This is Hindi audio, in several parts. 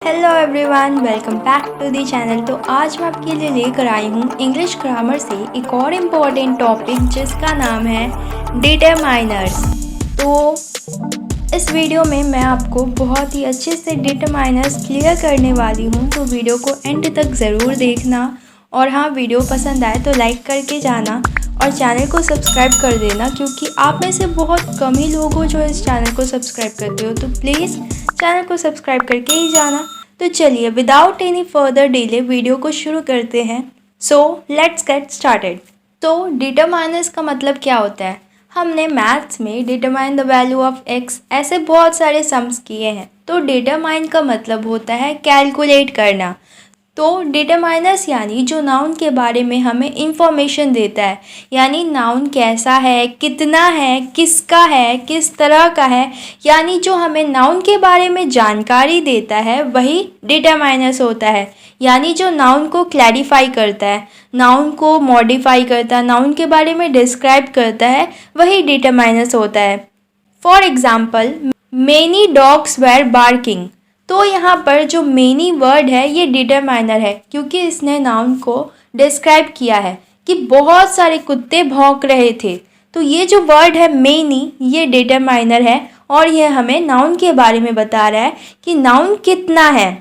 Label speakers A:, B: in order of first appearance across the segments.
A: Hello everyone, welcome back to the channel. तो आज मैं आपके लिए लेकर आई हूँ इंग्लिश ग्रामर से एक और इम्पॉर्टेंट टॉपिक जिसका नाम है डिटरमाइनर्स। तो इस वीडियो में मैं आपको बहुत ही अच्छे से डिटरमाइनर्स क्लियर करने वाली हूँ, तो वीडियो को एंड तक ज़रूर देखना। और हाँ, वीडियो पसंद आए तो लाइक करके जाना और चैनल को सब्सक्राइब कर देना, क्योंकि आप में से बहुत कम ही लोग हो जो इस चैनल को सब्सक्राइब करते हो। तो प्लीज़ चैनल को सब्सक्राइब करके ही जाना। तो चलिए without any further delay video को शुरू करते हैं। So let's get started. तो डिटरमाइनर्स का मतलब क्या होता है? हमने मैथ्स में determine the value of x ऐसे बहुत सारे सम्स किए हैं। तो डिटरमाइन का मतलब होता है कैलकुलेट करना। तो डिटरमाइनर्स यानी जो नाउन के बारे में हमें इंफॉर्मेशन देता है, यानी नाउन कैसा है, कितना है, किसका है, किस तरह का है, यानी जो हमें नाउन के बारे में जानकारी देता है वही डिटरमाइनर्स होता है। यानी जो नाउन को क्लैरिफाई करता है, नाउन को मॉडिफाई करता है, नाउन के बारे में डिस्क्राइब करता है, वही डिटरमाइनर्स होता है। For example, many dogs were barking. तो यहाँ पर जो मेनी वर्ड है ये डिटरमाइनर है, क्योंकि इसने नाउन को डिस्क्राइब किया है कि बहुत सारे कुत्ते भौंक रहे थे। तो ये जो वर्ड है मेनी, ये डिटरमाइनर है और यह हमें नाउन के बारे में बता रहा है कि नाउन कितना है।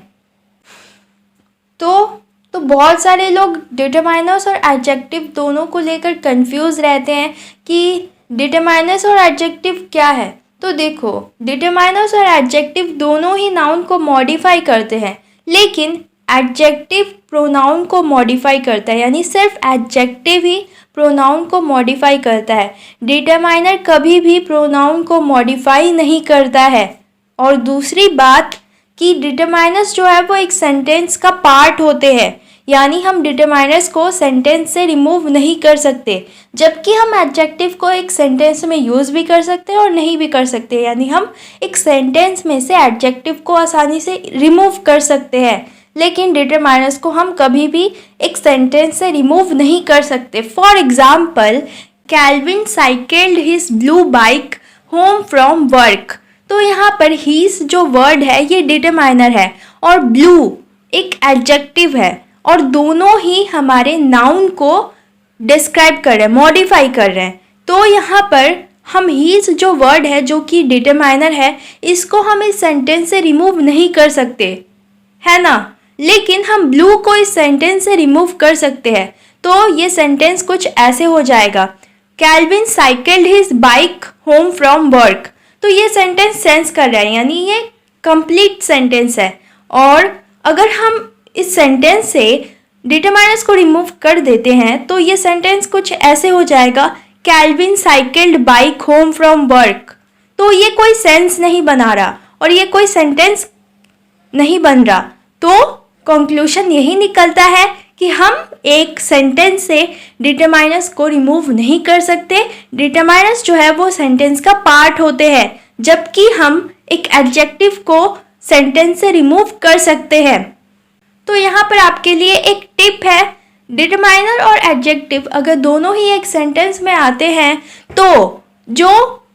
A: तो बहुत सारे लोग डिटरमाइनर्स और एडजेक्टिव दोनों को लेकर कंफ्यूज रहते हैं कि डिटरमाइनर्स और एडजेक्टिव क्या है। तो देखो, डिटरमाइनर्स और एडजेक्टिव दोनों ही नाउन को मॉडिफाई करते हैं, लेकिन एडजेक्टिव प्रोनाउन को मॉडिफाई करता है, यानी सिर्फ एडजेक्टिव ही प्रोनाउन को मॉडिफाई करता है। डिटरमाइनर कभी भी प्रोनाउन को मॉडिफाई नहीं करता है। और दूसरी बात कि डिटरमाइनर्स जो है वो एक सेंटेंस का पार्ट होते हैं, यानी हम डिटरमाइनर्स को सेंटेंस से रिमूव नहीं कर सकते, जबकि हम एडजेक्टिव को एक सेंटेंस में यूज़ भी कर सकते हैं और नहीं भी कर सकते। यानी हम एक सेंटेंस में से एडजेक्टिव को आसानी से रिमूव कर सकते हैं, लेकिन डिटरमाइनर्स को हम कभी भी एक सेंटेंस से रिमूव नहीं कर सकते। For example, Calvin cycled his blue bike home from work. तो यहाँ पर हीज जो वर्ड है ये डिटरमाइनर है और ब्लू एक एडजेक्टिव है, और दोनों ही हमारे नाउन को डिस्क्राइब कर रहे हैं, मॉडिफाई कर रहे हैं। तो यहाँ पर हम हीज जो वर्ड है जो कि डिटरमाइनर है, इसको हम इस सेंटेंस से रिमूव नहीं कर सकते, है ना। लेकिन हम ब्लू को इस सेंटेंस से रिमूव कर सकते हैं। तो ये सेंटेंस कुछ ऐसे हो जाएगा, Calvin cycled his bike home from work. तो ये सेंटेंस सेंस कर रहा है, यानी ये कंप्लीट सेंटेंस है। और अगर हम इस सेंटेंस से डिटरमाइनर्स को रिमूव कर देते हैं तो ये सेंटेंस कुछ ऐसे हो जाएगा, Calvin cycled bike home from work. तो ये कोई सेंस नहीं बना रहा और ये कोई सेंटेंस नहीं बन रहा। तो कंक्लूजन यही निकलता है कि हम एक सेंटेंस से डिटरमाइनर्स को रिमूव नहीं कर सकते। डिटरमाइनर्स जो है वो सेंटेंस का पार्ट होते हैं, जबकि हम एक एडजेक्टिव को सेंटेंस से रिमूव कर सकते हैं। तो यहाँ पर आपके लिए एक टिप है, डिटरमाइनर और एडजेक्टिव अगर दोनों ही एक सेंटेंस में आते हैं तो जो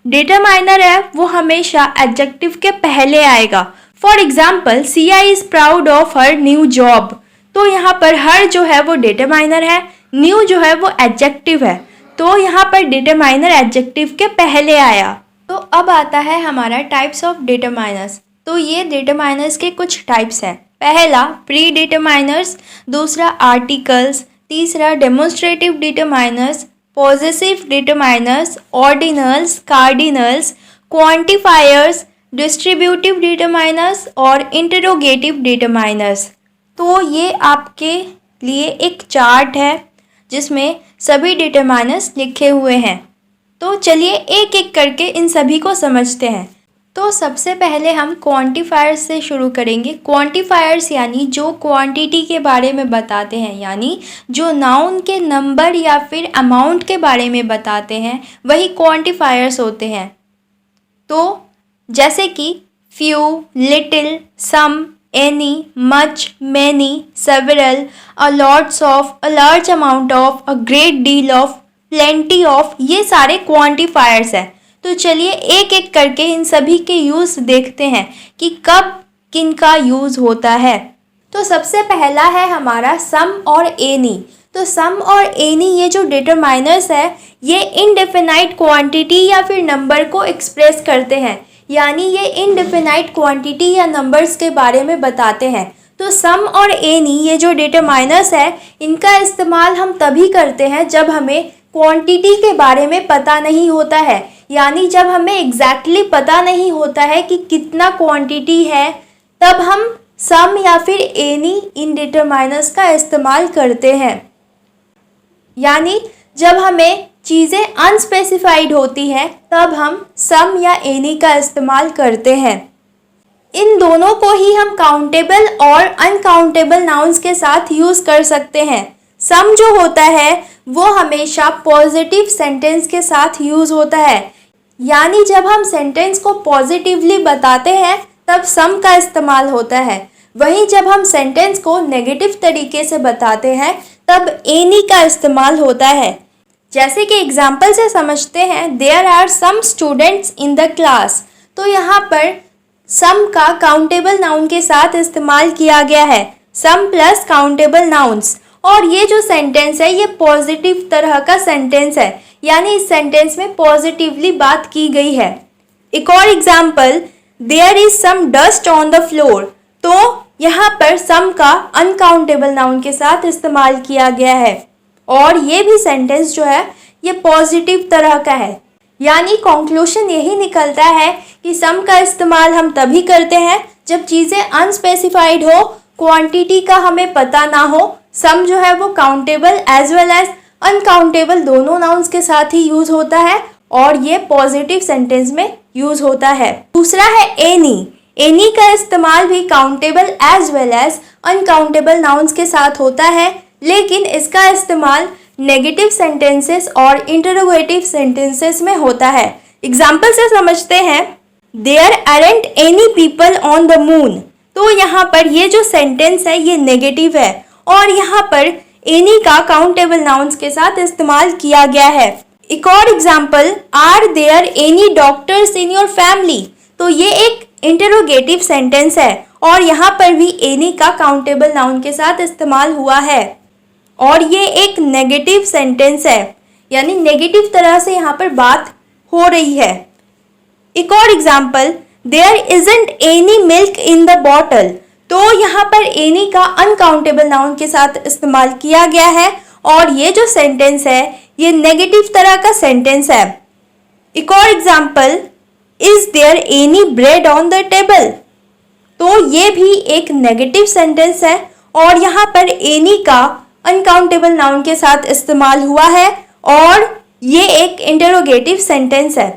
A: डिटरमाइनर है वो हमेशा एडजेक्टिव के पहले आएगा। For example, Siya is proud of her new job. तो यहाँ पर हर जो है वो डिटरमाइनर है, न्यू जो है वो एडजेक्टिव है। तो यहाँ पर डिटरमाइनर एडजेक्टिव के पहले आया। तो अब आता है हमारा टाइप्स ऑफ डिटरमाइनर्स। तो ये डिटरमाइनर्स के कुछ टाइप्स हैं। पहला प्री डिटरमाइनर्स, दूसरा आर्टिकल्स, तीसरा demonstrative determiners, possessive determiners, ordinals, cardinals, quantifiers, distributive determiners और इंटरोगेटिव डिटरमाइनर्स। तो ये आपके लिए एक चार्ट है जिसमें सभी डिटरमाइनर्स लिखे हुए हैं। तो चलिए एक एक करके इन सभी को समझते हैं। तो सबसे पहले हम क्वांटिफायर्स से शुरू करेंगे। क्वांटिफायर्स यानी जो क्वांटिटी के बारे में बताते हैं, यानी जो नाउन के नंबर या फिर अमाउंट के बारे में बताते हैं, वही क्वांटिफायर्स होते हैं। तो जैसे कि few, little, some, any, much, many, several, a lots of, a large amount of, a great deal of, plenty of, ये सारे क्वांटिफायर्स हैं। तो चलिए एक एक करके इन सभी के यूज़ देखते हैं कि कब किनका यूज़ होता है। तो सबसे पहला है हमारा सम और एनी। तो सम और एनी ये जो डिटरमाइनर्स है ये इनडेफिनाइट क्वांटिटी या फिर नंबर को एक्सप्रेस करते हैं, यानी ये इनडेफिनाइट क्वांटिटी या नंबर्स के बारे में बताते हैं। तो सम और एनी ये जो डिटरमाइनर्स है इनका इस्तेमाल हम तभी करते हैं जब हमें क्वांटिटी के बारे में पता नहीं होता है, यानी जब हमें एग्जैक्टली पता नहीं होता है कि कितना क्वांटिटी है, तब हम सम या फिर एनी इन डिटरमाइनर्स का इस्तेमाल करते हैं। यानी जब हमें चीज़ें अनस्पेसिफाइड होती हैं तब हम सम या एनी का इस्तेमाल करते हैं। इन दोनों को ही हम काउंटेबल और अनकाउंटेबल नाउन्स के साथ यूज़ कर सकते हैं। सम जो होता है वो हमेशा पॉजिटिव सेंटेंस के साथ यूज़ होता है, यानी जब हम सेंटेंस को पॉजिटिवली बताते हैं तब सम का इस्तेमाल होता है। वहीं जब हम सेंटेंस को नेगेटिव तरीके से बताते हैं तब एनी का इस्तेमाल होता है। जैसे कि एग्जाम्पल से समझते हैं, there are some students in the class. तो यहाँ पर सम का काउंटेबल नाउन के साथ इस्तेमाल किया गया है, सम प्लस काउंटेबल नाउन्स। और ये जो सेंटेंस है ये पॉजिटिव तरह का सेंटेंस है, यानी इस सेंटेंस में पॉजिटिवली बात की गई है। एक और example, there is some dust on the floor. तो यहाँ पर सम का अनकाउंटेबल नाउन के साथ इस्तेमाल किया गया है और ये भी सेंटेंस जो है ये पॉजिटिव तरह का है। यानी कंक्लूजन यही निकलता है कि सम का इस्तेमाल हम तभी करते हैं जब चीज़ें अनस्पेसिफाइड हो, क्वांटिटी का हमें पता ना हो। सम जो है वो countable as well as uncountable दोनों नाउन्स के साथ ही यूज़ होता है और ये पॉजिटिव सेंटेंस में यूज़ होता है। दूसरा है एनी। एनी का इस्तेमाल भी countable as well as uncountable nouns के साथ होता है, लेकिन इसका इस्तेमाल नेगेटिव सेंटेंसेस और इंटरोगेटिव सेंटेंसेस में होता है। एग्जाम्पल से समझते हैं, there aren't any people on the moon. तो यहाँ पर ये जो सेंटेंस है ये नेगेटिव है और यहाँ पर एनी का काउंटेबल नाउन्स के साथ इस्तेमाल किया गया है। एक और example, are there any doctors in your family. तो ये एक इंटरोगेटिव सेंटेंस है और यहाँ पर भी एनी का काउंटेबल नाउन के साथ इस्तेमाल हुआ है और ये एक नेगेटिव सेंटेंस है, यानी नेगेटिव तरह से यहाँ पर बात हो रही है। एक और example, there isn't any milk in the bottle. तो यहाँ पर एनी का अनकाउंटेबल नाउन के साथ इस्तेमाल किया गया है और ये जो सेंटेंस है ये नेगेटिव तरह का सेंटेंस है। एक और example, is there any bread on the table. तो ये भी एक नेगेटिव सेंटेंस है और यहाँ पर एनी का अनकाउंटेबल नाउन के साथ इस्तेमाल हुआ है और ये एक इंटरोगेटिव सेंटेंस है।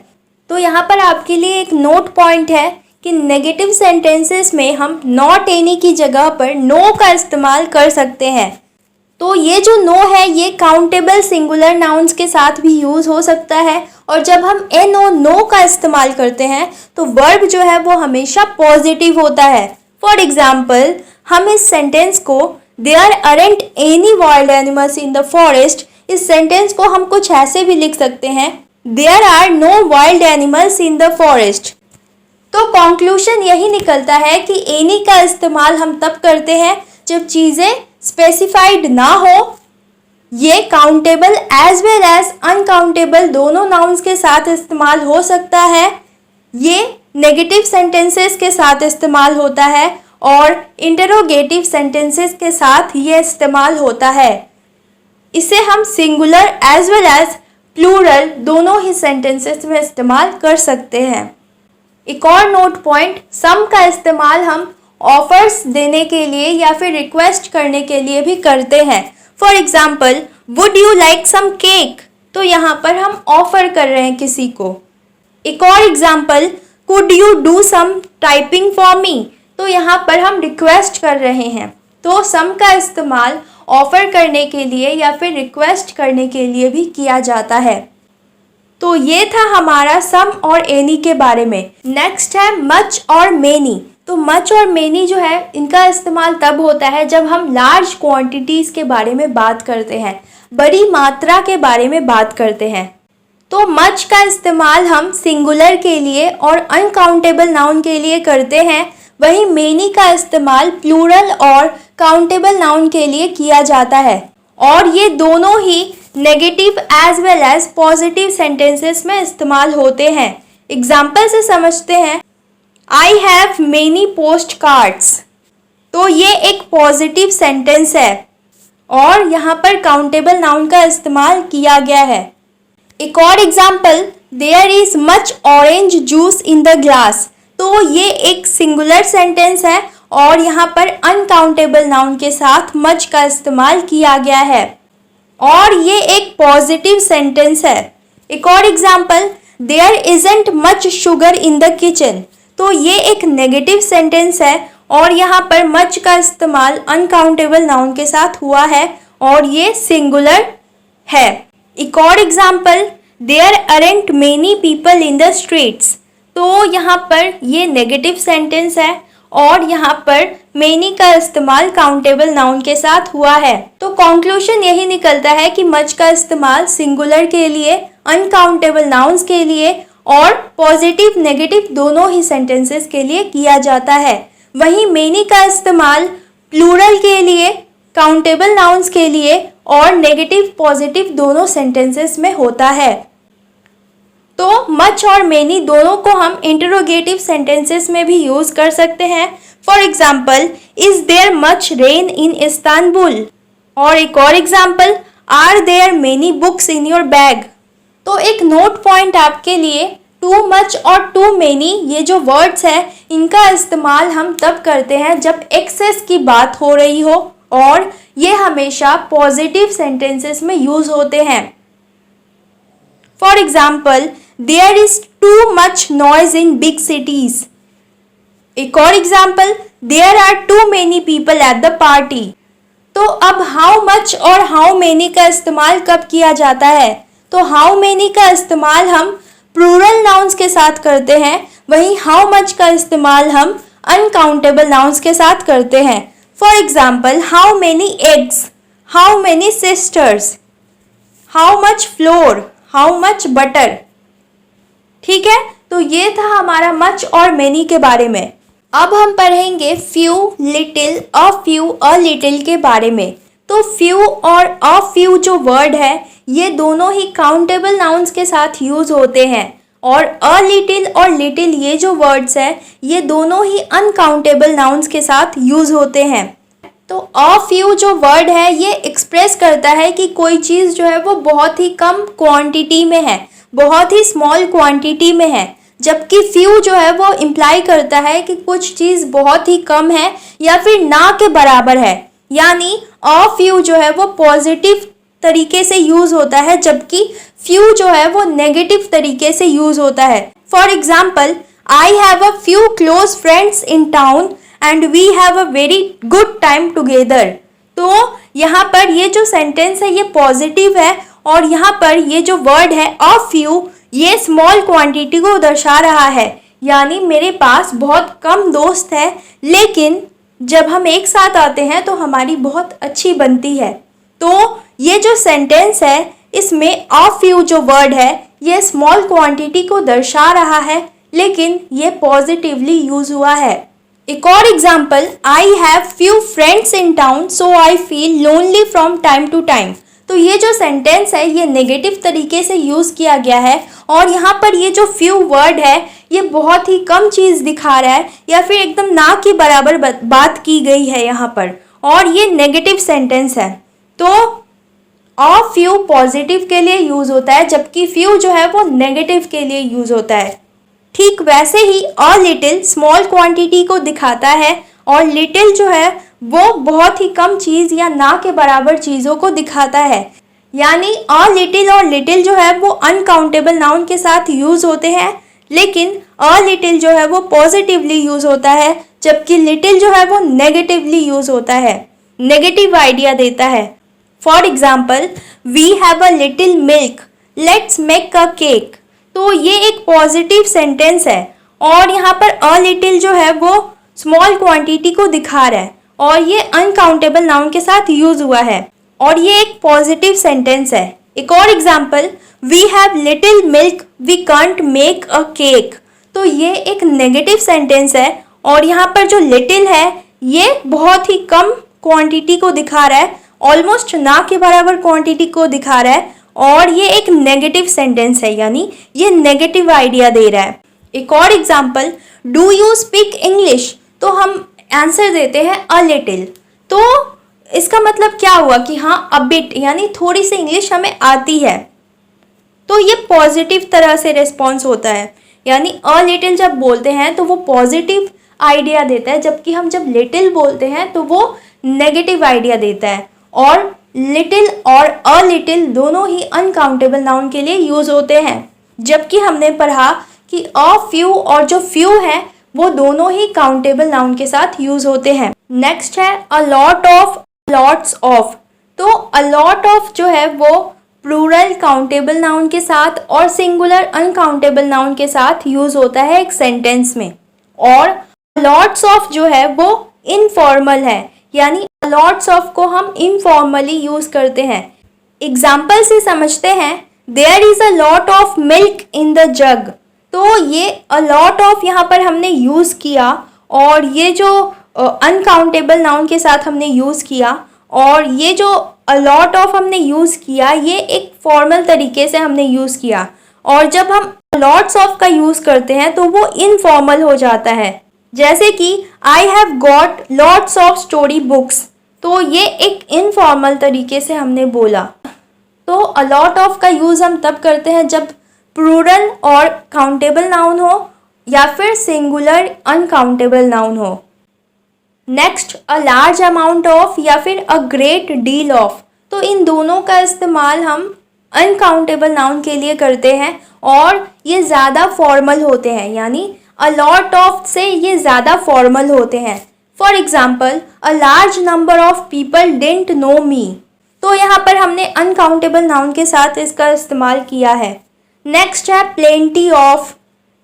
A: तो यहाँ पर आपके लिए एक नोट पॉइंट है कि नेगेटिव सेंटेंसेस में हम नॉट एनी की जगह पर नो का इस्तेमाल कर सकते हैं। तो ये जो नो है ये काउंटेबल सिंगुलर नाउन्स के साथ भी यूज़ हो सकता है और जब हम एन ओ नो का इस्तेमाल करते हैं तो वर्ब जो है वो हमेशा पॉजिटिव होता है। फॉर एग्जाम्पल, हम इस सेंटेंस को there aren't any wild animals in the forest, इस सेंटेंस को हम कुछ ऐसे भी लिख सकते हैं, there are no wild animals in the forest. तो कंक्लूजन यही निकलता है कि एनी का इस्तेमाल हम तब करते हैं जब चीज़ें स्पेसिफाइड ना हो। ये countable as well as uncountable दोनों नाउन्स के साथ इस्तेमाल हो सकता है। ये नेगेटिव सेंटेंसेस के साथ इस्तेमाल होता है और इंटरोगेटिव सेंटेंसेस के साथ ये इस्तेमाल होता है। इसे हम singular as well as plural दोनों ही सेंटेंसेस में इस्तेमाल कर सकते हैं। एक और नोट पॉइंट, सम का इस्तेमाल हम ऑफर्स देने के लिए या फिर रिक्वेस्ट करने के लिए भी करते हैं। For example, would you like some cake. तो यहाँ पर हम ऑफर कर रहे हैं किसी को। एक और example, could you do some typing for me. तो यहाँ पर हम रिक्वेस्ट कर रहे हैं। तो सम का इस्तेमाल ऑफर करने के लिए या फिर रिक्वेस्ट करने के लिए भी किया जाता है। तो ये था हमारा सम और एनी के बारे में। नेक्स्ट है मच और मेनी। तो मच और मेनी जो है इनका इस्तेमाल तब होता है जब हम लार्ज क्वांटिटीज़ के बारे में बात करते हैं, बड़ी मात्रा के बारे में बात करते हैं। तो मच का इस्तेमाल हम सिंगुलर के लिए और अनकाउंटेबल नाउन के लिए करते हैं, वहीं मेनी का इस्तेमाल प्लूरल और काउंटेबल नाउन के लिए किया जाता है और ये दोनों ही negative as well as positive sentences में इस्तेमाल होते हैं। एग्जाम्पल से समझते हैं। I have many post cards, तो ये एक पॉजिटिव सेंटेंस है और यहाँ पर काउंटेबल नाउन का इस्तेमाल किया गया है। एक और example, there is much orange juice in the glass, तो ये एक सिंगुलर सेंटेंस है और यहाँ पर अनकाउंटेबल नाउन के साथ मच का इस्तेमाल किया गया है और ये एक पॉजिटिव सेंटेंस है। एक और example, there isn't much sugar in the kitchen, तो ये एक नेगेटिव सेंटेंस है और यहाँ पर मच का इस्तेमाल अनकाउंटेबल नाउन के साथ हुआ है और ये सिंगुलर है। एक और example, there aren't many people in the streets, तो यहाँ पर ये नेगेटिव सेंटेंस है और यहाँ पर मेनी का इस्तेमाल काउंटेबल नाउन के साथ हुआ है। तो कंक्लूजन यही निकलता है कि मच का इस्तेमाल सिंगुलर के लिए, अनकाउंटेबल नाउन्स के लिए और पॉजिटिव नेगेटिव दोनों ही सेंटेंसेस के लिए किया जाता है। वहीं मेनी का इस्तेमाल प्लूरल के लिए, काउंटेबल नाउन्स के लिए और नेगेटिव पॉजिटिव दोनों सेंटेंसेस में होता है। तो मच और मेनी दोनों को हम इंटरोगेटिव सेंटेंसेस में भी यूज कर सकते हैं। For example, is there much rain in Istanbul, और एक और example, are there many books in your bag. तो एक नोट पॉइंट आपके लिए, टू मच और टू मेनी ये जो वर्ड्स हैं इनका इस्तेमाल हम तब करते हैं जब एक्सेस की बात हो रही हो और ये हमेशा पॉजिटिव सेंटेंसेस में यूज होते हैं। For example, there is too much noise in big cities. एक और example, there are too many people at the party. तो अब हाउ मच और हाउ मेनी का इस्तेमाल कब किया जाता है? तो हाउ मेनी का इस्तेमाल हम प्लूरल नाउन्स के साथ करते हैं, वहीं हाउ मच का इस्तेमाल हम अनकाउंटेबल नाउन्स के साथ करते हैं। For example, how many eggs, how many sisters, how much floor, how much butter. ठीक है, तो ये था हमारा मच और मेनी के बारे में। अब हम पढ़ेंगे few, little, a few, a little के बारे में। तो फ्यू और अ फ्यू जो वर्ड है ये दोनों ही काउंटेबल नाउन्स के साथ यूज होते हैं और अ लिटिल और लिटिल ये जो वर्ड्स है ये दोनों ही अनकाउंटेबल नाउन्स के साथ यूज होते हैं। तो अ फ्यू जो वर्ड है ये एक्सप्रेस करता है कि कोई चीज़ जो है वो बहुत ही कम क्वांटिटी में है, बहुत ही स्मॉल क्वांटिटी में है, जबकि फ्यू जो है वो इम्प्लाई करता है कि कुछ चीज़ बहुत ही कम है या फिर ना के बराबर है। यानी अ फ्यू जो है वो पॉजिटिव तरीके से यूज़ होता है जबकि फ्यू जो है वो नेगेटिव तरीके से यूज़ होता है। For example, I have a few close friends in town and we have a very good time together. तो यहाँ पर ये जो सेंटेंस है ये पॉजिटिव है और यहाँ पर ये जो वर्ड है अ फ्यू ये स्मॉल क्वांटिटी को दर्शा रहा है, यानी मेरे पास बहुत कम दोस्त है लेकिन जब हम एक साथ आते हैं तो हमारी बहुत अच्छी बनती है। तो ये जो सेंटेंस है इसमें अ फ्यू जो वर्ड है ये स्मॉल क्वांटिटी को दर्शा रहा है लेकिन ये पॉजिटिवली यूज हुआ है। एक और example, I have few friends in town so I feel lonely from time to time. तो ये जो सेंटेंस है ये नेगेटिव तरीके से यूज़ किया गया है और यहाँ पर ये जो फ्यू वर्ड है ये बहुत ही कम चीज़ दिखा रहा है या फिर एकदम ना के बराबर बात की गई है यहाँ पर और ये नेगेटिव सेंटेंस है। तो अ फ्यू पॉजिटिव के लिए यूज़ होता है जबकि फ्यू जो है वो नेगेटिव के लिए यूज़ होता है। ठीक वैसे ही अ लिटिल स्मॉल क्वांटिटी को दिखाता है और लिटिल जो है वो बहुत ही कम चीज़ या ना के बराबर चीज़ों को दिखाता है। यानी अ लिटिल और लिटिल जो है वो अनकाउंटेबल नाउन के साथ यूज़ होते हैं लेकिन अ लिटिल जो है वो पॉजिटिवली यूज़ होता है जबकि लिटिल जो है वो नेगेटिवली यूज़ होता है, नेगेटिव आइडिया देता है। For example, we have a little milk, let's make a cake. तो ये एक पॉजिटिव सेंटेंस है और यहाँ पर अ लिटिल जो है वो स्मॉल क्वांटिटी को दिखा रहा है और ये अनकाउंटेबल नाउन के साथ यूज हुआ है और ये एक पॉजिटिव सेंटेंस है। एक और example, we have little milk we can't make a cake. तो ये एक नेगेटिव सेंटेंस है और यहाँ पर जो लिटिल है ये बहुत ही कम क्वांटिटी को दिखा रहा है, ऑलमोस्ट ना के बराबर क्वांटिटी को दिखा रहा है, और ये एक नेगेटिव सेंटेंस है, यानी ये नेगेटिव आइडिया दे रहा है। एक और example, do you speak English, तो हम आंसर देते हैं अ लिटिल, तो इसका मतलब क्या हुआ कि हाँ अ बिट, यानी थोड़ी सी इंग्लिश हमें आती है, तो ये पॉजिटिव तरह से रिस्पॉन्स होता है। यानी अ लिटिल जब बोलते हैं तो वो पॉजिटिव आइडिया देता है, जबकि हम जब लिटिल बोलते हैं तो वो नेगेटिव आइडिया देता है। और लिटिल और अ लिटिल दोनों ही अनकाउंटेबल नाउन के लिए यूज होते हैं, जबकि हमने पढ़ा कि अ फ्यू और जो फ्यू है वो दोनों ही काउंटेबल नाउन के साथ यूज होते हैं। नेक्स्ट है अ लॉट ऑफ, लॉट्स ऑफ, तो अ लॉट ऑफ जो है वो प्लूरल काउंटेबल नाउन के साथ और सिंगुलर अनकाउंटेबल नाउन के साथ यूज होता है एक सेंटेंस में, और लॉट्स ऑफ जो है वो इनफॉर्मल है, यानी लॉट्स ऑफ को हम इनफॉर्मली यूज करते हैं। एग्जाम्पल से समझते हैं, there is a lot of milk in the jug, तो ये अ लॉट ऑफ यहाँ पर हमने यूज किया, और ये जो अनकाउंटेबल नाउन के साथ हमने यूज किया, और ये जो अ लॉट ऑफ हमने यूज़ किया ये एक फॉर्मल तरीके से हमने यूज़ किया, और जब हम लॉट्स ऑफ का यूज़ करते हैं तो वो इनफॉर्मल हो जाता है। जैसे कि I have got lots of story books, तो ये एक इनफॉर्मल तरीके से हमने बोला। तो अ लॉट ऑफ का यूज़ हम तब करते हैं जब प्लूरल और काउंटेबल नाउन हो या फिर सिंगुलर अनकाउंटेबल नाउन हो। Next a large amount of या फिर अ ग्रेट डील ऑफ, तो इन दोनों का इस्तेमाल हम अनकाउंटेबल नाउन के लिए करते हैं और ये ज़्यादा फॉर्मल होते हैं, यानी अ लॉट ऑफ से ये ज़्यादा फॉर्मल होते हैं। For example a large number of people didn't know me, तो यहाँ पर हमने अनकाउंटेबल नाउन के साथ इसका इस्तेमाल किया है। नेक्स्ट है प्लेंटी ऑफ,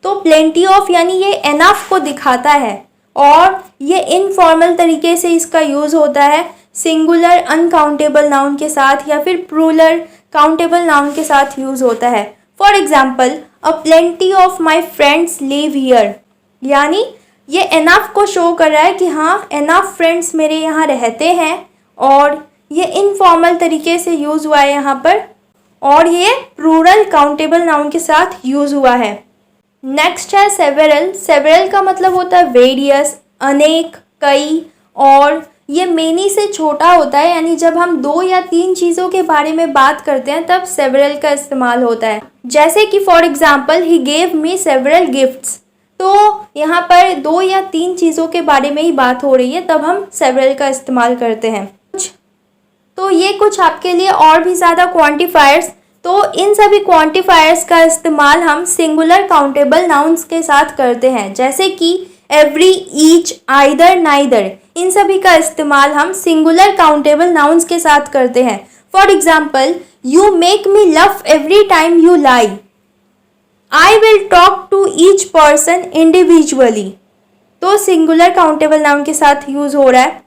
A: तो प्लेंटी ऑफ यानी ये एनफ को दिखाता है और ये इनफॉर्मल तरीके से इसका यूज़ होता है सिंगुलर अनकाउंटेबल नाउन के साथ या फिर प्लूरल काउंटेबल नाउन के साथ यूज़ होता है। For example a plenty of my friends live here, यानी ये एनफ को शो कर रहा है कि हाँ एनफ फ्रेंड्स मेरे यहाँ रहते हैं, और ये इनफॉर्मल तरीके से यूज़ हुआ है यहाँ पर, और ये प्लूरल काउंटेबल नाउन के साथ यूज़ हुआ है। नेक्स्ट है सेवरल, सेवरल का मतलब होता है वेरियस, अनेक, कई, और ये मेनी से छोटा होता है, यानी जब हम 2 या 3 चीज़ों के बारे में बात करते हैं तब सेवरल का इस्तेमाल होता है। जैसे कि for example he gave me several gifts, तो यहाँ पर 2 या 3 चीज़ों के बारे में ही बात हो रही है तब हम सेवरल का इस्तेमाल करते हैं। तो ये कुछ आपके लिए और भी ज़्यादा क्वांटिफायर्स, तो इन सभी क्वांटिफायर्स का इस्तेमाल हम सिंगुलर काउंटेबल नाउन्स के साथ करते हैं, जैसे कि एवरी, ईच, आइदर, नाइदर, इन सभी का इस्तेमाल हम सिंगुलर काउंटेबल नाउन्स के साथ करते हैं। For example you make me love every time you lie, I will talk to each person individually, तो सिंगुलर काउंटेबल नाउन के साथ यूज हो रहा है।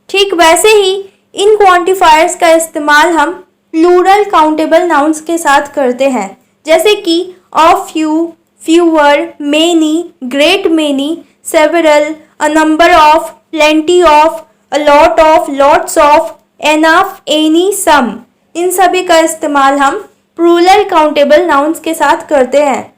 A: ठीक वैसे ही इन क्वांटिफायर्स का इस्तेमाल हम प्लूरल काउंटेबल नाउन्स के साथ करते हैं, जैसे कि a few, fewer, many, great many, several, a number of, plenty of, a lot of, lots of, enough, any, some, इन सभी का इस्तेमाल हम प्लूरल काउंटेबल नाउन्स के साथ करते हैं।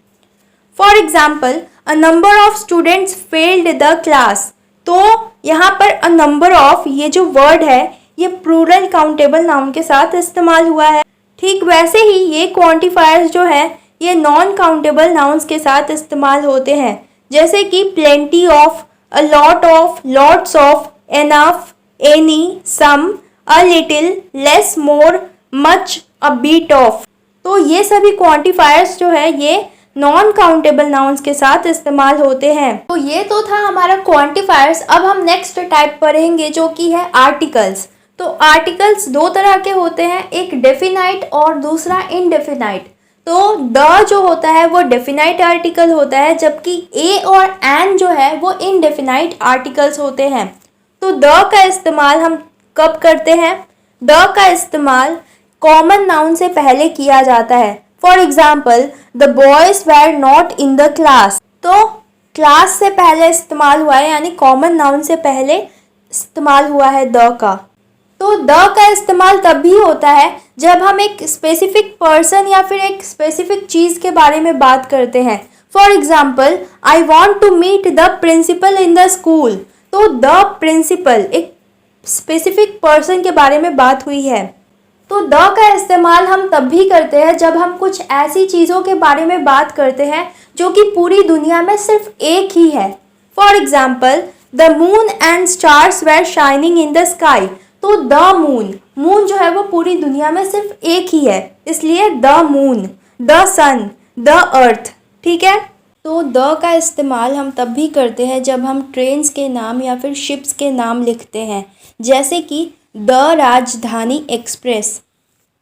A: For example a number of students failed the class, तो यहाँ पर अ नंबर ऑफ ये जो वर्ड है ये प्लूरल काउंटेबल नाउन के साथ इस्तेमाल हुआ है। ठीक वैसे ही ये क्वांटिफायर्स जो है ये नॉन काउंटेबल नाउन्स के साथ इस्तेमाल होते हैं, जैसे कि plenty of, a lot of, lots of, enough, any, some, a little, less, more, much, a bit of, तो ये सभी क्वांटिफायर्स जो है ये नॉन काउंटेबल नाउन्स के साथ इस्तेमाल होते हैं। तो ये तो था हमारा क्वांटिफायर्स। अब हम नेक्स्ट टाइप पढ़ेंगे जो कि है आर्टिकल्स। तो आर्टिकल्स 2 तरह के होते हैं, एक डेफिनाइट और दूसरा इनडेफिनाइट। तो द जो होता है वो डेफिनाइट आर्टिकल होता है, जबकि ए और एन जो है वो इनडेफिनाइट आर्टिकल्स होते हैं। तो द का इस्तेमाल हम कब करते हैं? द का इस्तेमाल कॉमन नाउन से पहले किया जाता है। For example the boys were not in the class, तो क्लास से पहले इस्तेमाल हुआ है, यानी कॉमन नाउन से पहले इस्तेमाल हुआ है द का। तो द का इस्तेमाल तब भी होता है जब हम एक स्पेसिफिक पर्सन या फिर एक स्पेसिफिक चीज़ के बारे में बात करते हैं। For example, I want to meet the principal in the school. तो द प्रिंसिपल एक स्पेसिफिक पर्सन के बारे में बात हुई है। तो द का इस्तेमाल हम तब भी करते हैं जब हम कुछ ऐसी चीज़ों के बारे में बात करते हैं जो कि पूरी दुनिया में सिर्फ एक ही है। For example, the moon and stars were shining in the sky. तो द मून जो है वो पूरी दुनिया में सिर्फ एक ही है, इसलिए the moon, the sun, the earth. ठीक है। तो द का इस्तेमाल हम तब भी करते हैं जब हम ट्रेन्स के नाम या फिर शिप्स के नाम लिखते हैं, जैसे कि द राजधानी एक्सप्रेस।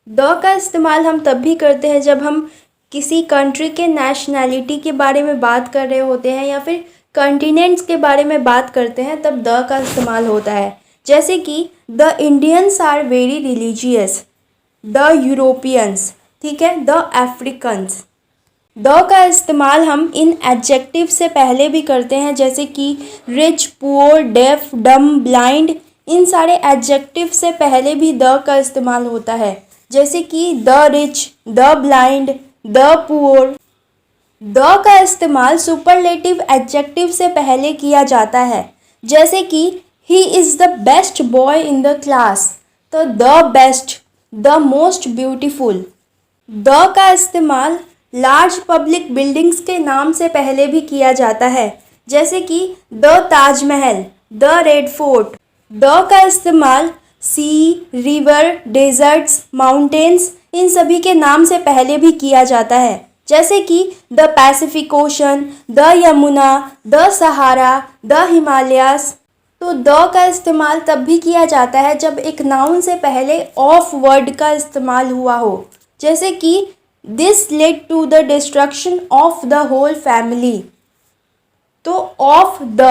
A: द का इस्तेमाल हम तब भी करते हैं जब हम किसी कंट्री के नेशनैलिटी के बारे में बात कर रहे होते हैं या फिर कॉन्टिनेंट्स के बारे में बात करते हैं, तब द का इस्तेमाल होता है। जैसे कि the Indians are very religious, the Europeans, ठीक है, द अफ्रीकन्स। द का इस्तेमाल हम इन एडजेक्टिव से पहले भी करते हैं, जैसे कि रिच, पुअर, डेफ, डम, ब्लाइंड। इन सारे एडजेक्टिव से पहले भी द का इस्तेमाल होता है, जैसे कि the rich, the blind, the poor. The का इस्तेमाल सुपरलेटिव एडजेक्टिव से पहले किया जाता है, जैसे कि he is the best boy in the class. तो the best, the most beautiful. The का इस्तेमाल लार्ज पब्लिक बिल्डिंग्स के नाम से पहले भी किया जाता है, जैसे कि the Taj Mahal, the red fort. The का इस्तेमाल सी, रिवर, डेजर्ट्स, माउंटेन्स, इन सभी के नाम से पहले भी किया जाता है, जैसे कि the Pacific ocean, the Yamuna, the Sahara, the Himalayas. तो द का इस्तेमाल तब भी किया जाता है जब एक नाउन से पहले ऑफ वर्ड का इस्तेमाल हुआ हो, जैसे कि this led to the destruction of the whole family. तो ऑफ द,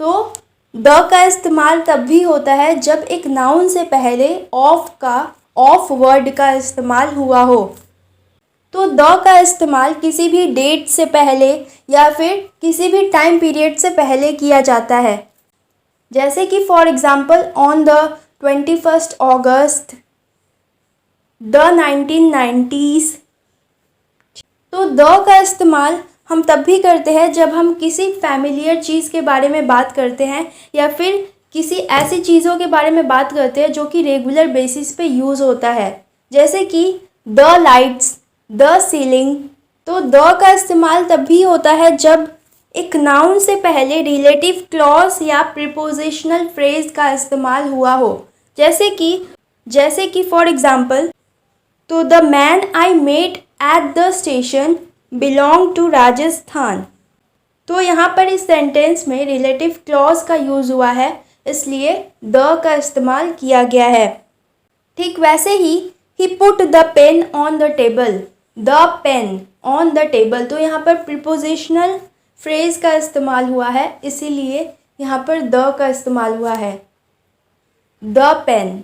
A: तो द का इस्तेमाल तब भी होता है जब एक नाउन से पहले ऑफ वर्ड का इस्तेमाल हुआ हो। तो द का इस्तेमाल किसी भी डेट से पहले या फिर किसी भी टाइम पीरियड से पहले किया जाता है, जैसे कि for example on the 21 August, the 1990s। तो द का इस्तेमाल हम तब भी करते हैं जब हम किसी फैमिलियर चीज़ के बारे में बात करते हैं या फिर किसी ऐसी चीज़ों के बारे में बात करते हैं जो कि रेगुलर बेसिस पे यूज़ होता है, जैसे कि द लाइट्स, द सीलिंग। तो द का इस्तेमाल तब भी होता है जब एक नाउन से पहले रिलेटिव क्लॉज या प्रीपोजिशनल फ्रेज का इस्तेमाल हुआ हो, जैसे कि फॉर एग्जाम्पल, तो the man I met at the station belong to Rajasthan. तो यहाँ पर इस सेंटेंस में रिलेटिव क्लॉज का यूज़ हुआ है, इसलिए द का इस्तेमाल किया गया है। ठीक वैसे ही put the pen on the table, the pen on the table. तो यहाँ पर प्रीपोजिशनल फ्रेज का इस्तेमाल हुआ है, इसीलिए यहाँ पर द का इस्तेमाल हुआ है, द पेन।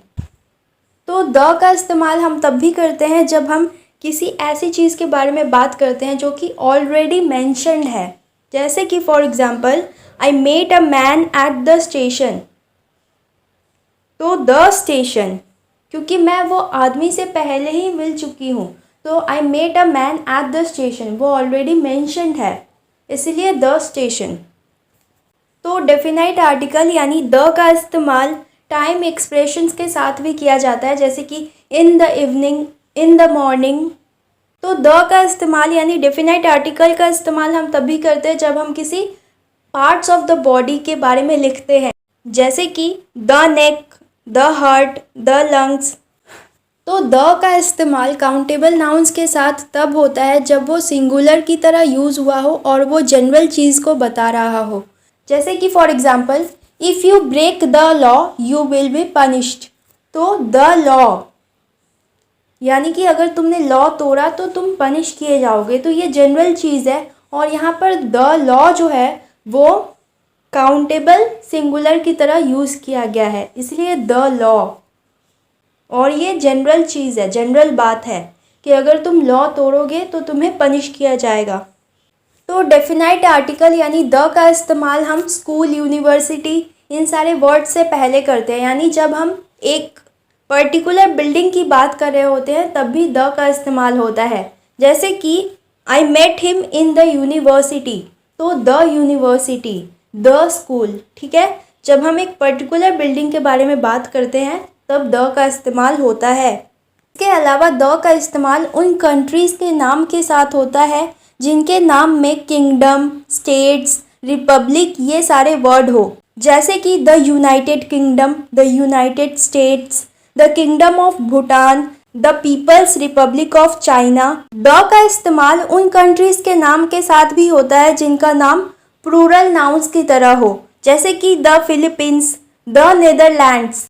A: तो द का इस्तेमाल हम तब भी करते हैं जब हम किसी ऐसी चीज़ के बारे में बात करते हैं जो कि ऑलरेडी मेंशन्ड है, जैसे कि for example, I met a man at the station. तो द स्टेशन, क्योंकि मैं वो आदमी से पहले ही मिल चुकी हूँ, तो I met a man at the station वो ऑलरेडी मेंशन्ड है, इसलिए द स्टेशन। तो डेफिनाइट आर्टिकल यानी द का इस्तेमाल टाइम एक्सप्रेशंस के साथ भी किया जाता है, जैसे कि in the evening, in the morning. तो द का इस्तेमाल यानी डेफिनाइट आर्टिकल का इस्तेमाल हम तभी करते हैं जब हम किसी पार्ट्स ऑफ द बॉडी के बारे में लिखते हैं, जैसे कि the neck, the heart, the lungs. तो द का इस्तेमाल काउंटेबल नाउन्स के साथ तब होता है जब वो सिंगुलर की तरह यूज़ हुआ हो और वो जनरल चीज़ को बता रहा हो, जैसे कि for example, if you break the law you will be punished. तो द लॉ यानी कि अगर तुमने लॉ तोड़ा तो तुम पनिश किए जाओगे, तो ये जनरल चीज़ है। और यहाँ पर द लॉ जो है वो काउंटेबल सिंगुलर की तरह यूज़ किया गया है, इसलिए द लॉ। और ये जनरल चीज़ है, जनरल बात है कि अगर तुम लॉ तोड़ोगे तो तुम्हें पनिश किया जाएगा। तो डेफिनाइट आर्टिकल यानी द का इस्तेमाल हम स्कूल, यूनिवर्सिटी इन सारे वर्ड से पहले करते हैं। यानी जब हम एक पर्टिकुलर बिल्डिंग की बात कर रहे होते हैं तब भी द का इस्तेमाल होता है। जैसे कि I met him in the university, तो द यूनिवर्सिटी, द स्कूल, ठीक है। जब हम एक पर्टिकुलर बिल्डिंग के बारे में बात करते हैं तब द का इस्तेमाल होता है। इसके अलावा द का इस्तेमाल उन कंट्रीज़ के नाम के साथ होता है जिनके नाम में किंगडम, स्टेट्स, रिपब्लिक ये सारे वर्ड हो। जैसे कि the United Kingdom, the United States, the Kingdom of Bhutan, the People's Republic of China. The का इस्तेमाल उन कंट्रीज़ के नाम के साथ भी होता है जिनका नाम प्लूरल नाउन्स की तरह हो। जैसे कि द फिलीपींस, द नेदरलैंड्स।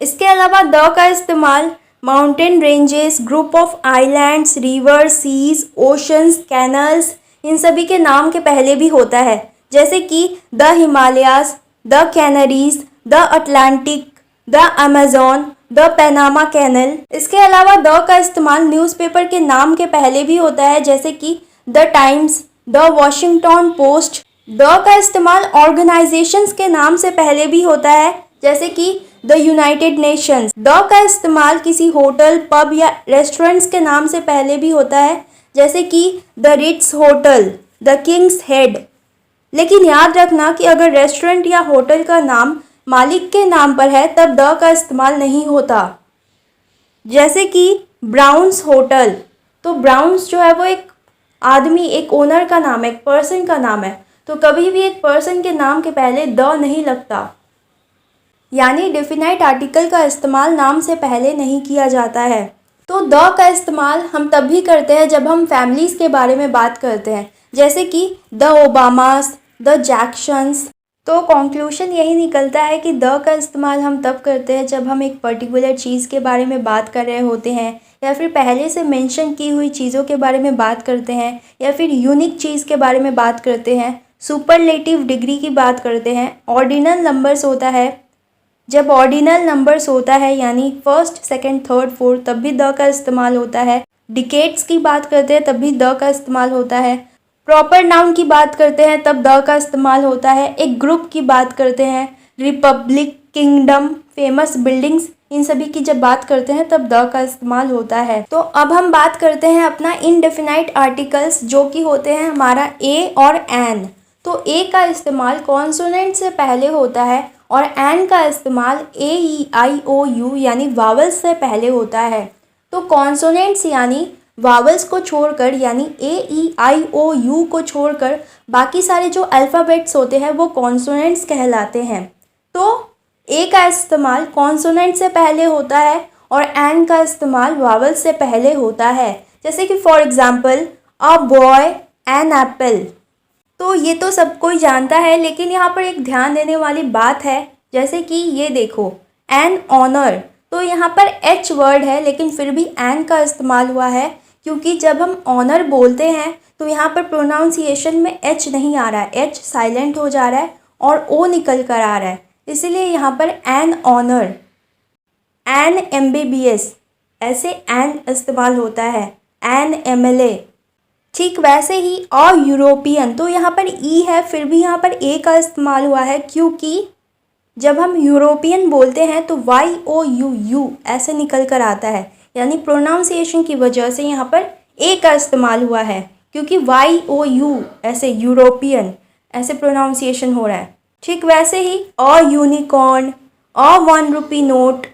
A: इसके अलावा द का इस्तेमाल mountain ranges, group of islands, river, seas, oceans, canals इन सभी के नाम के पहले भी होता है। जैसे कि the Himalayas, the Canaries, the Atlantic, the Amazon, the Panama canal. इसके अलावा द का इस्तेमाल न्यूज़पेपर के नाम के पहले भी होता है। जैसे कि the times, the Washington post. The का इस्तेमाल ऑर्गेनाइजेशंस के नाम से पहले भी होता है। जैसे कि द यूनाइटेड नेशंस। द का इस्तेमाल किसी होटल, पब या रेस्टोरेंट्स के नाम से पहले भी होता है। जैसे कि the Ritz hotel, the King's Head. लेकिन याद रखना कि अगर रेस्टोरेंट या होटल का नाम मालिक के नाम पर है तब द का इस्तेमाल नहीं होता। जैसे कि ब्राउन्स होटल, तो ब्राउन्स जो है वो एक आदमी, एक ओनर का नाम है, एक पर्सन का नाम है, तो कभी भी एक पर्सन के नाम के पहले द नहीं लगता। यानी डेफिनाइट आर्टिकल का इस्तेमाल नाम से पहले नहीं किया जाता है। तो द का इस्तेमाल हम तब भी करते हैं जब हम फैमिलीज़ के बारे में बात करते हैं। जैसे कि द ओबामास, द जैक्सन्स। तो कंक्लूजन यही निकलता है कि द का इस्तेमाल हम तब करते हैं जब हम एक पर्टिकुलर चीज़ के बारे में बात कर रहे होते हैं, या फिर पहले से मेंशन की हुई चीज़ों के बारे में बात करते हैं, या फिर यूनिक चीज़ के बारे में बात करते हैं, सुपरलेटिव डिग्री की बात करते हैं। ऑर्डिनल नंबर्स होता है, जब ऑर्डिनल नंबर्स होता है यानी फर्स्ट, सेकंड, थर्ड, फोर्थ, तब भी द का इस्तेमाल होता है। डिकेड्स की बात करते हैं तब भी द का इस्तेमाल होता है। प्रॉपर नाउन की बात करते हैं तब द का इस्तेमाल होता है। एक ग्रुप की बात करते हैं, रिपब्लिक, किंगडम, फेमस बिल्डिंग्स, इन सभी की जब बात करते हैं तब द का इस्तेमाल होता है। तो अब हम बात करते हैं अपना इनडेफिनाइट आर्टिकल्स, जो कि होते हैं हमारा ए और एन। तो ए का इस्तेमाल कॉन्सोनेंट से पहले होता है और एन का इस्तेमाल ए, ई, आई, ओ, यू यानी वावल्स से पहले होता है। तो कॉन्सोनेंट्स यानी वावल्स को छोड़कर, यानी ए, ई, आई, ओ, यू को छोड़कर बाकी सारे जो अल्फ़ाबेट्स होते हैं वो कॉन्सोनेंट्स कहलाते हैं। तो ए का इस्तेमाल कॉन्सोनेंट से पहले होता है और एन का इस्तेमाल वावल्स से पहले होता है। जैसे कि for example a boy an apple. तो ये तो सब कोई जानता है, लेकिन यहाँ पर एक ध्यान देने वाली बात है। जैसे कि ये देखो, एन ऑनर, तो यहाँ पर एच वर्ड है लेकिन फिर भी एन का इस्तेमाल हुआ है, क्योंकि जब हम ऑनर बोलते हैं तो यहाँ पर प्रोनाउंसिएशन में एच नहीं आ रहा है, एच साइलेंट हो जा रहा है और ओ निकल कर आ रहा है, इसीलिए यहाँ पर एन ऑनर, एन MBBS ऐसे एन इस्तेमाल होता है, एन MLA। ठीक वैसे ही अ यूरोपियन, तो यहाँ पर ई है फिर भी यहाँ पर ए का इस्तेमाल हुआ है, क्योंकि जब हम यूरोपियन बोलते हैं तो YOU ऐसे निकल कर आता है, यानी प्रोनाउंसिएशन की वजह से यहाँ पर ए का इस्तेमाल हुआ है, क्योंकि YOU ऐसे यूरोपियन ऐसे प्रोनाउंसिएशन हो रहा है। ठीक वैसे ही a unicorn, a 1 rupee note.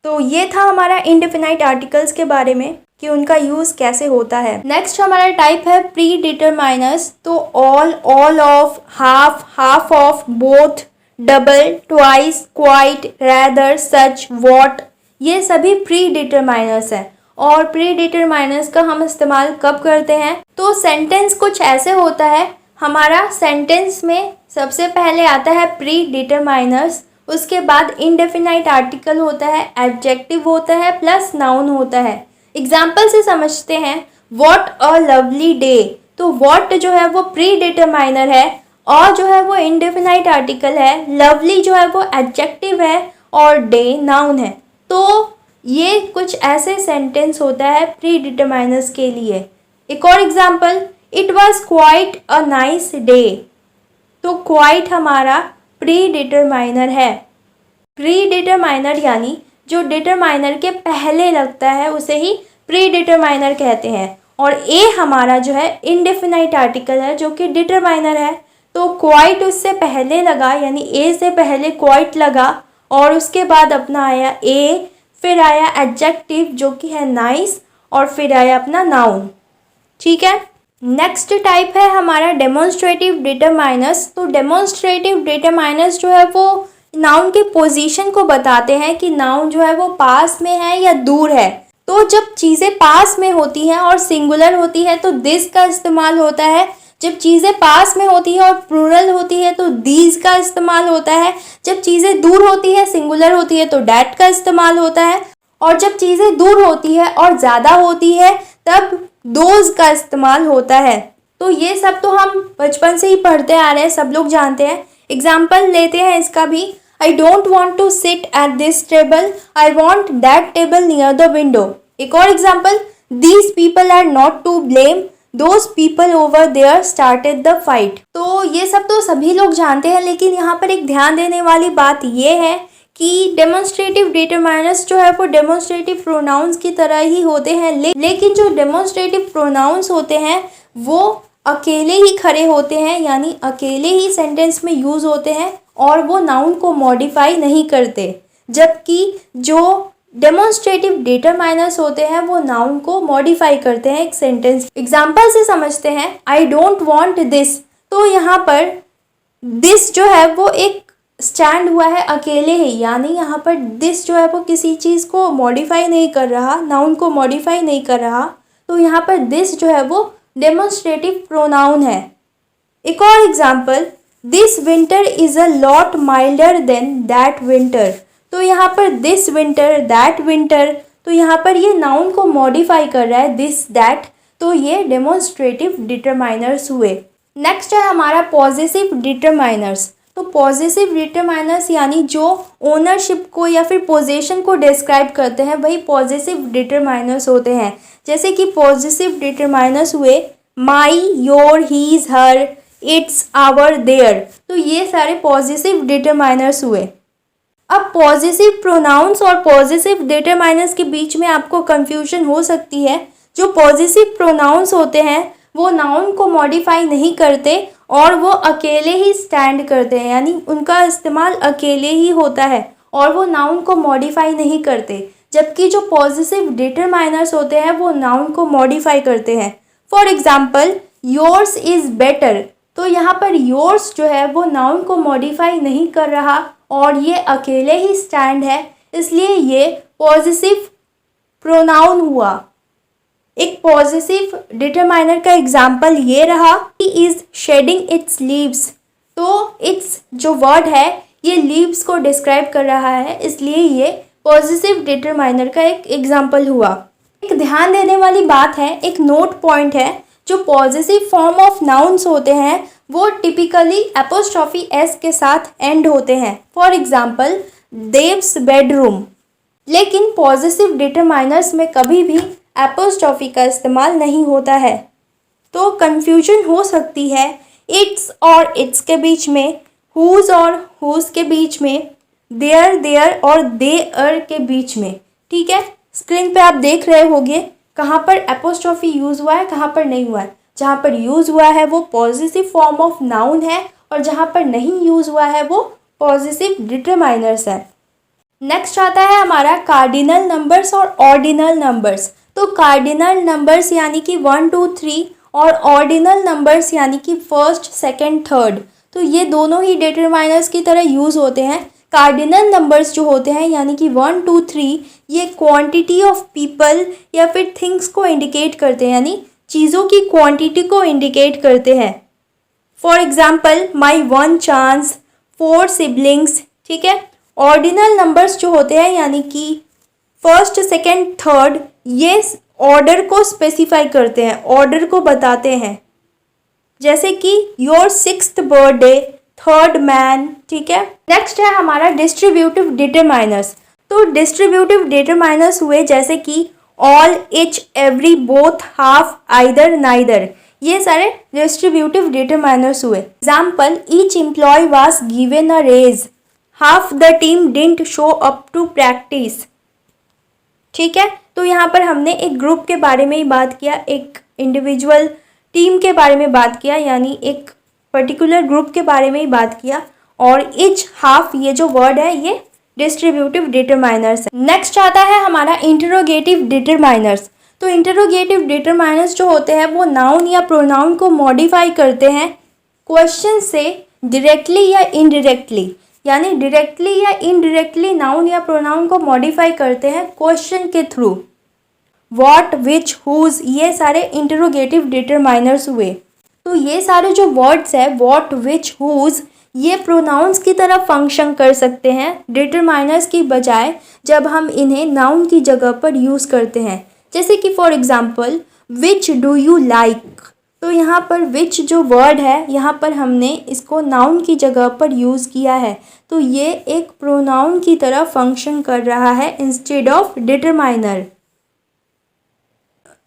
A: तो ये था हमारा इंडेफिनाइट आर्टिकल्स के बारे में कि उनका यूज़ कैसे होता है। नेक्स्ट हमारा टाइप है प्री डिटरमाइनर्स। तो all, all of, half, half of, both, double, twice, quite, rather, such, what, ये सभी प्री डिटरमाइनर्स हैं। और प्री डिटरमाइनर्स का हम इस्तेमाल कब करते हैं? तो सेंटेंस कुछ ऐसे होता है, हमारा सेंटेंस में सबसे पहले आता है प्री डिटरमाइनर्स, उसके बाद इनडेफिनाइट आर्टिकल होता है, एडजेक्टिव होता है, प्लस नाउन होता है। एग्जाम्पल से समझते हैं, वॉट अ लवली डे। तो वॉट जो है वो प्री डिटरमाइनर है, और जो है वो इनडेफिनाइट आर्टिकल है, लवली जो है वो एडजेक्टिव है और डे नाउन है। तो ये कुछ ऐसे सेंटेंस होता है प्री डिटरमाइनर्स के लिए। एक और example, it was quite a nice day. तो क्वाइट हमारा प्री डिटरमाइनर है। प्री डिटरमाइनर यानी जो डिटरमाइनर के पहले लगता है उसे ही प्री डिटरमाइनर कहते हैं। और ए हमारा जो है इंडेफिनाइट आर्टिकल है जो कि डिटरमाइनर है। तो क्वाइट उससे पहले लगा, यानी ए से पहले क्वाइट लगा और उसके बाद अपना आया ए, फिर आया एडजेक्टिव जो कि है नाइस और फिर आया अपना नाउन। ठीक है। नेक्स्ट टाइप है हमारा डेमोन्स्ट्रेटिव डिटरमाइनर्स। तो डेमोन्स्ट्रेटिव डिटरमाइनर्स जो है वो नाउन के पोजीशन को बताते हैं कि नाउन जो है वो पास में है या दूर है। तो जब चीज़ें पास में होती हैं और सिंगुलर होती है तो दिस का इस्तेमाल होता है। जब चीज़ें पास में होती है और प्लूरल होती है तो दीज का इस्तेमाल होता है। जब चीज़ें दूर होती है, सिंगुलर होती है तो डैट का इस्तेमाल होता है। और जब चीज़ें दूर होती है और ज़्यादा होती है तब दोज का इस्तेमाल होता है। तो ये सब तो हम बचपन से ही पढ़ते आ रहे हैं, सब लोग जानते हैं। एग्जाम्पल लेते हैं इसका भी। I don't want to sit at this table, I want that table near the window. एक और example, these people are not to blame, those people over there started the fight. तो ये सब तो सभी लोग जानते हैं, लेकिन यहाँ पर एक ध्यान देने वाली बात ये है कि डेमोन्स्ट्रेटिव डिटरमाइनर्स जो है वो डेमोन्स्ट्रेटिव प्रोनाउंस की तरह ही होते हैं, लेकिन जो डेमोन्स्ट्रेटिव प्रोनाउंस होते हैं वो अकेले ही खड़े होते हैं, यानी अकेले ही सेंटेंस में यूज़ होते हैं और वो नाउन को मॉडिफाई नहीं करते। जबकि जो डेमोन्स्ट्रेटिव डिटरमाइनर्स होते हैं वो नाउन को मॉडिफाई करते हैं एक सेंटेंस। एग्जाम्पल से समझते हैं। आई डोंट वॉन्ट दिस। तो यहाँ पर दिस जो है वो एक स्टैंड हुआ है अकेले ही, यानी यहाँ पर दिस जो है वो किसी चीज़ को मॉडिफाई नहीं कर रहा, नाउन को मॉडिफाई नहीं कर रहा। तो यहाँ पर दिस जो है वो डेमोन्स्ट्रेटिव प्रोनाउन है। एक और example, this winter is a lot milder than that winter. तो यहाँ पर दिस विंटर, दैट विंटर, तो यहाँ पर ये नाउन को मॉडिफाई कर रहा है, दिस दैट। तो ये डेमोन्स्ट्रेटिव डिटरमाइनर्स हुए। नेक्स्ट है हमारा पॉजेसिव डिटरमाइनर्स। तो पॉजेसिव डिटरमाइनर्स यानी जो ओनरशिप को या फिर पोजेशन को डिस्क्राइब करते हैं वही पॉजेसिव डिटरमाइनर्स होते हैं। जैसे कि पॉजेसिव डिटरमाइनर्स हुए my, your, his, her, its, our, their. तो ये सारे पॉजेसिव डिटरमाइनर्स हुए। अब पॉजेसिव प्रोनाउंस और पॉजेसिव डिटरमाइनर्स के बीच में आपको कंफ्यूजन हो सकती है। जो पॉजेसिव प्रोनाउंस होते हैं वो नाउन को मॉडिफाई नहीं करते और वो अकेले ही स्टैंड करते हैं, यानी उनका इस्तेमाल अकेले ही होता है और वो नाउन को मॉडिफाई नहीं करते। जबकि जो पॉजेसिव डिटरमाइनर्स होते हैं वो नाउन को मॉडिफाई करते हैं। For example, yours is better. तो यहाँ पर योर्स जो है वो नाउन को मॉडिफाई नहीं कर रहा और ये अकेले ही स्टैंड है, इसलिए ये पॉजेसिव प्रोनाउन हुआ। एक पॉजेसिव डिटरमाइनर का एग्जाम्पल ये रहा, he is shedding its leaves. तो इट्स जो वर्ड है ये लीव्स को डिस्क्राइब कर रहा है, इसलिए ये पॉजेसिव डिटरमाइनर का एक एग्जाम्पल हुआ। एक ध्यान देने वाली बात है, एक नोट पॉइंट है, जो पॉजेसिव फॉर्म ऑफ नाउन्स होते हैं वो टिपिकली एपोस्ट्रॉफी एस के साथ एंड होते हैं। For example, Dev's bedroom. लेकिन पॉजेसिव डिटरमाइनर्स में कभी भी एपोस्ट्रॉफी का इस्तेमाल नहीं होता है। तो कन्फ्यूजन हो सकती है इट्स और इट्स के बीच में, हुज और हुज के बीच में, देयर, देयर और देयर के बीच में। ठीक है, स्क्रीन पे आप देख रहे होंगे कहाँ पर एपोस्ट्रॉफी यूज़ हुआ है, कहाँ पर नहीं हुआ है। जहाँ पर यूज़ हुआ है वो पॉजेसिव फॉर्म ऑफ नाउन है और जहाँ पर नहीं यूज़ हुआ है वो पॉजेसिव डिटरमाइनर्स है। नेक्स्ट आता है हमारा कार्डिनल नंबर्स और ऑर्डिनल नंबर्स। तो कार्डिनल नंबर्स यानी कि 1, 2, 3 और ऑर्डिनल नंबर्स यानी कि फर्स्ट, सेकंड, थर्ड। तो ये दोनों ही डिटरमाइनर्स की तरह यूज़ होते हैं। कार्डिनल नंबर्स जो होते हैं यानी कि 1, 2, 3 ये क्वांटिटी ऑफ पीपल या फिर थिंग्स को इंडिकेट करते हैं, यानी चीज़ों की क्वांटिटी को इंडिकेट करते हैं। For example, my 1 chance, 4 siblings. ठीक है, ऑर्डिनल नंबर्स जो होते हैं यानी कि फर्स्ट, सेकंड, थर्ड, ये ऑर्डर को स्पेसिफाई करते हैं, ऑर्डर को बताते हैं। जैसे कि your 6th birthday, third man. ठीक है, नेक्स्ट है हमारा डिस्ट्रीब्यूटिव डिटरमाइनर्स। तो डिस्ट्रीब्यूटिव डिटरमाइनर्स हुए जैसे कि all, each, every, both, half, either, neither. ये सारे डिस्ट्रीब्यूटिव डिटरमाइनर्स हुए। Example, each employee was given a raise, half the team didn't show up to practice. ठीक है, तो यहाँ पर हमने एक ग्रुप के बारे में ही बात किया, एक इंडिविजुअल टीम के बारे में बात किया, यानी एक पर्टिकुलर ग्रुप के बारे में ही बात किया। और ईच, हाफ, ये जो वर्ड है ये डिस्ट्रीब्यूटिव डिटरमाइनर्स है। नेक्स्ट आता है हमारा इंटरोगेटिव डिटरमाइनर्स। तो इंटरोगेटिव डिटरमाइनर्स जो होते हैं वो नाउन या प्रोनाउन को मॉडिफाई करते हैं क्वेश्चन से डायरेक्टली या इनडायरेक्टली, यानी डायरेक्टली या इनडायरेक्टली नाउन या प्रोनाउन को मॉडिफाई करते हैं क्वेश्चन के थ्रू। व्हाट, विच, हुज, ये सारे इंटरोगेटिव डिटरमाइनर्स हुए। तो ये सारे जो वर्ड्स है व्हाट, विच, हुज, ये प्रोनाउंस की तरह फंक्शन कर सकते हैं डिटरमाइनर्स की बजाय जब हम इन्हें नाउन की जगह पर यूज़ करते हैं। जैसे कि for example, which do you like, तो यहाँ पर विच जो वर्ड है यहाँ पर हमने इसको नाउन की जगह पर यूज़ किया है, तो ये एक प्रोनाउन की तरह फंक्शन कर रहा है इंस्टेड ऑफ डिटरमाइनर।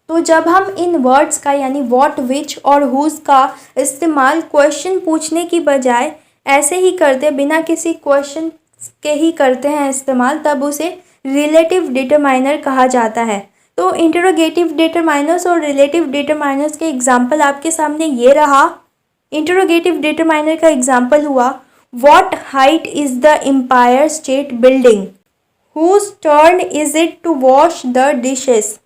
A: तो जब हम इन वर्ड्स का यानी व्हाट, विच और हुज का इस्तेमाल क्वेश्चन पूछने की बजाय ऐसे ही करते, बिना किसी क्वेश्चन के ही करते हैं इस्तेमाल, तब उसे रिलेटिव डिटरमाइनर कहा जाता है। तो इंटरोगेटिव डिटरमाइनर्स और रिलेटिव डिटरमाइनर्स के एग्जाम्पल आपके सामने ये रहा। इंटरोगेटिव डिटरमाइनर का एग्जाम्पल हुआ, what height is the Empire State Building, whose turn is it to wash the dishes.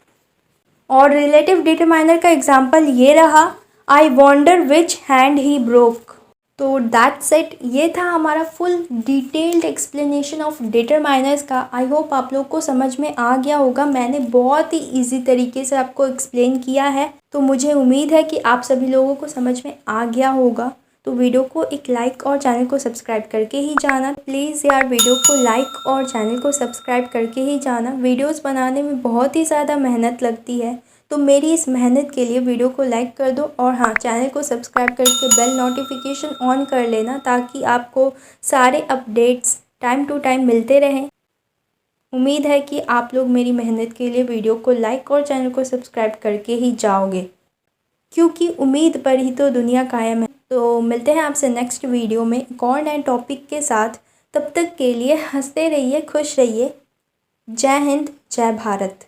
A: और रिलेटिव डिटरमाइनर का एग्जाम्पल ये रहा, I wonder which hand he broke. तो दैट्स इट, ये था हमारा full detailed explanation of determiners का। आई होप आप लोग को समझ में आ गया होगा। मैंने बहुत ही इजी तरीके से आपको एक्सप्लेन किया है, तो मुझे उम्मीद है कि आप सभी लोगों को समझ में आ गया होगा। तो वीडियो को एक लाइक और चैनल को सब्सक्राइब करके ही जाना प्लीज़ यार, वीडियो को लाइक और चैनल को सब्सक्राइब करके ही जाना। वीडियोस बनाने में बहुत ही ज़्यादा मेहनत लगती है, तो मेरी इस मेहनत के लिए वीडियो को लाइक कर दो और हाँ, चैनल को सब्सक्राइब करके बेल नोटिफिकेशन ऑन कर लेना ताकि आपको सारे अपडेट्स टाइम टू टाइम मिलते रहें। उम्मीद है कि आप लोग मेरी मेहनत के लिए वीडियो को लाइक और चैनल को सब्सक्राइब करके ही जाओगे, क्योंकि उम्मीद पर ही तो दुनिया कायम है। तो मिलते हैं आपसे नेक्स्ट वीडियो में एक और नए टॉपिक के साथ। तब तक के लिए हंसते रहिए, खुश रहिए। जय हिंद, जय भारत।